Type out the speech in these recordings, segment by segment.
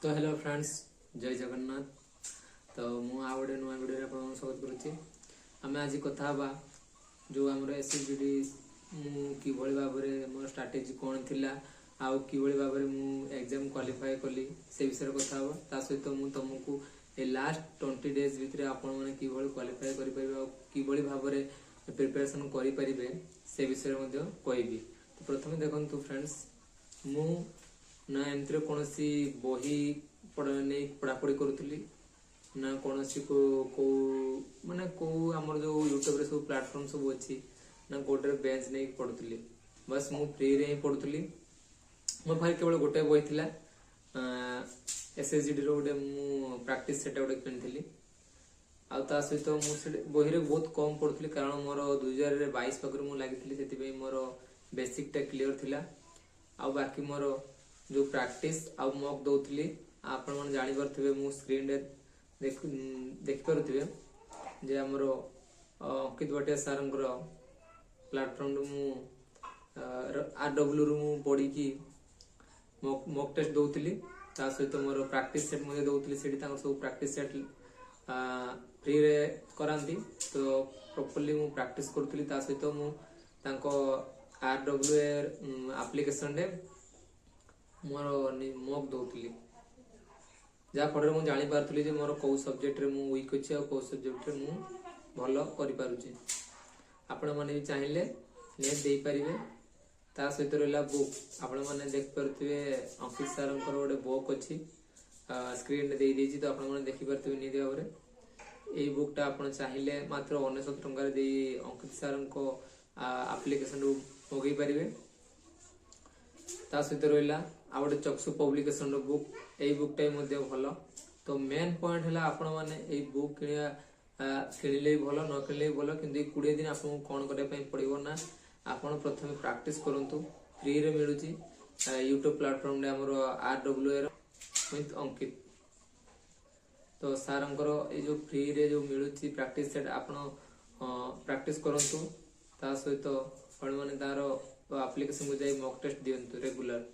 तो hello friends, जय जगन्नाथ। तो मु आ गोटे नुआ वीडियो आपन स्वागत करुच्ची। आम आज कथा जो आमर एसएसजीडी कि भाव में मोर स्ट्राटेजी कौन थिला आउ कि भाव में मु एग्जाम क्वालिफाई कली से विषय कथा ता सहित मु तुमको ए लास्ट 20 डेज भितर आपण माने कि क्वालिफाई करि परिबे कि भाव में प्रिपरेशन करि परिबे से विषय मध्ये कहबी। तो प्रथमे देखंतु फ्रेंड्स, मु ना एमती कौन बही नहीं पढ़ापढ़ी करूली ना कौन को माने को आमर जो यूट्यूब रे सब प्लेटफॉर्म सब अच्छी ना गोटे बेंच नहीं पढ़ुली। बस मु फ्री रे ही पढ़ुली। मो भाई केवल गोटे बही थिला एसएसजीडी रो गोटे मु प्रैक्टिस सेट गोटे किनिथिली। आ ता सहित मु बही रे बहुत कम पढ़ुली कारण मोर 2022 पाखर मु लागिथिली सेति मोर बेसिक टा क्लियर थिला। आ बाकी मोर जो प्रैक्टिस आउ मॉक दउथली आपण मन जानि परथिबे मु स्क्रीन रे देख परथिबे जे हमरो अंकित भटिया सरंकर प्लेटफॉर्म रे मु आरडब्ल्यू रू मु पढी की मॉक टेस्ट दउथली। ता सहित मोर प्रैक्टिस सेट मध्ये दउथली सेठी तांको सब प्रैक्टिस सेट फ्री रे करांती। तो प्रॉपर्ली मु प्रैक्टिस करथली। ता सहित मु तांको आरडब्ल्यू एप्लीकेशन रे मोर मॉक दउथली जा फଳରେ ମୁଁ ଜାଣି ପାରୁଥିଲି ଯେ ମୋର କୋଉ ସବଜେକ୍ଟ ରେ ମୁଁ ୱିକ୍ ଅଛି ଆଉ କୋଉ ସବଜେକ୍ଟ ରେ ମୁଁ ଭଲ କରି पारुची। आपण माने भी चाहिले नेट देई परिबे। ता सहित रहला बुक आपण माने देख परथिबे अंकित सरंकर गोटे बुक अछि स्क्रीन रे देई देछि। तो आपण माने देखि परथिबे नि देबा रे एई बुक टा आपण चाहिले मात्र 99 टंका रे देई अंकित सरंको एप्लीकेशन रो मगै परिबे। ता सहित रहला आ गोटे चक्षु पब्लिकेशन रो बुक एई बुक टाइ मध्ये भलो। तो मेन पॉइंट हैला आपण माने एई बुक किणिले भलो न किणिले भलो, किंतु 20 दिन आपन कोन करे पई पड़िबो ना आपण प्रथमे प्रैक्टिस करंतु। फ्री रे मिलुची YouTube प्लेटफॉर्म रे हमरो आरडब्ल्यू एर विथ अंकित। तो सारंकर ए जो फ्री रे जो मिलुची प्रैक्टिस सेट आपण प्रैक्टिस करंतु। ता सहित आपण माने तारो एप्लीकेशन को जाई मॉक टेस्ट दियंतु रेगुलर।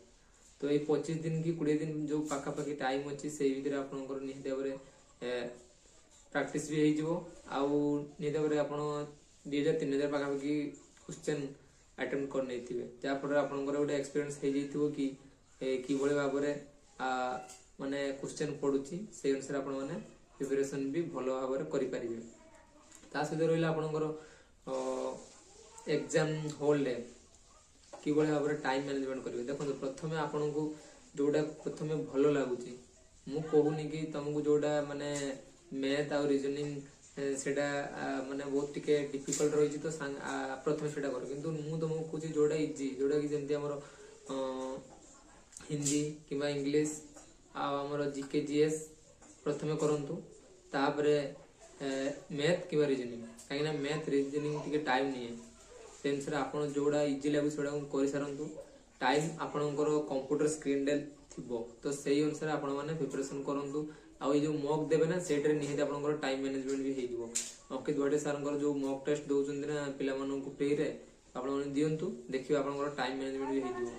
तो ये 25 दिन की 20 दिन जो पाखापाखि टाइम अच्छी से आपंकर निहत भाव में प्रैक्टिस भी हो निहत भाव में आप 2000-3000 पाखापाखि क्वेश्चन अटेम्प्ट कर नहीं थे जहाँफल आपंकर गोटे एक्सपीरियंस हो कि भाव में माने क्वेश्चन पड़ुची से अनुसार आपण माने प्रिपरेशन भी भल भाव में करें। ता सहित रहा आपंकर एग्जाम हॉल डे कि भाव में टाइम मैनेजमेंट करेंगे। देखो प्रथम आपन को जोड़ा प्रथम भल लगुच मु कहूनी कि तुमको जोड़ा माने मैथ आ रीजनिंग सेटा माने बहुत टिके डिफिकल्ट रही तो प्रथम सेटा कर किंतु मु तुमको कहूँ जोड़ा इजी जोड़ा कि जमी आम हिंदी कि इंग्लिश आमर जीके जीएस प्रथम करंतु तापरे मैथ कि रीजनिंग कहीं मैथ रीजनिंग टिके टाइम नहीं से अनुसार आप जोड़ा इजी लगे से कर सारंतु। टाइम आपणकर कंप्यूटर स्क्रीन रे थिबो तो सही अनुसार आपण माने प्रिपरेशन करंतु। आ जो मॉक देबे ना सेट रे निहित आपणकर टाइम मैनेजमेंट भी हे जिवो। अंकित भटे सरंकर जो मॉक टेस्ट दउचंदी ना पिला मानन को फ्री रे आपण माने दियंतु देखिबा आपणकर टाइम मैनेजमेंट भी हे जिवो।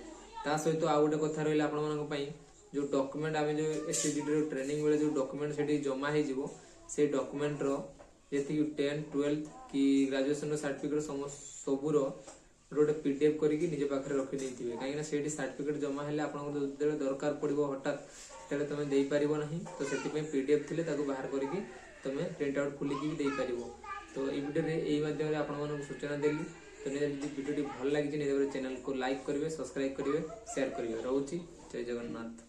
ता सहित आ गोटे कथा रहला आपण मानन पई जो डॉक्यूमेंट आमे जो एससीजीडी रो ट्रेनिंग बेले जो डॉक्यूमेंट सेठी जमा हे जिवो से डॉक्यूमेंट रो जेति 10 12 कि ग्रेजुएशन रो सर्टिफिकेट सबूर गोटे पीडीएफ करके निज पाखे रखी नहीं कहीं से सर्टिफिकेट जमा है आपको जो दरकार पड़ो हठात तेरे तुम दे पार ना तो से पीडीएफ थे बाहर करके तुम प्रिंट आउट खोलिकी भी पार। तो ये वीडियो यही माध्यम आपको सूचना देली। तो वीडियो भल लगी चैनल को लाइक करेंगे, सब्सक्राइब करेंगे, शेयर करेंगे। रोची जय जगन्नाथ।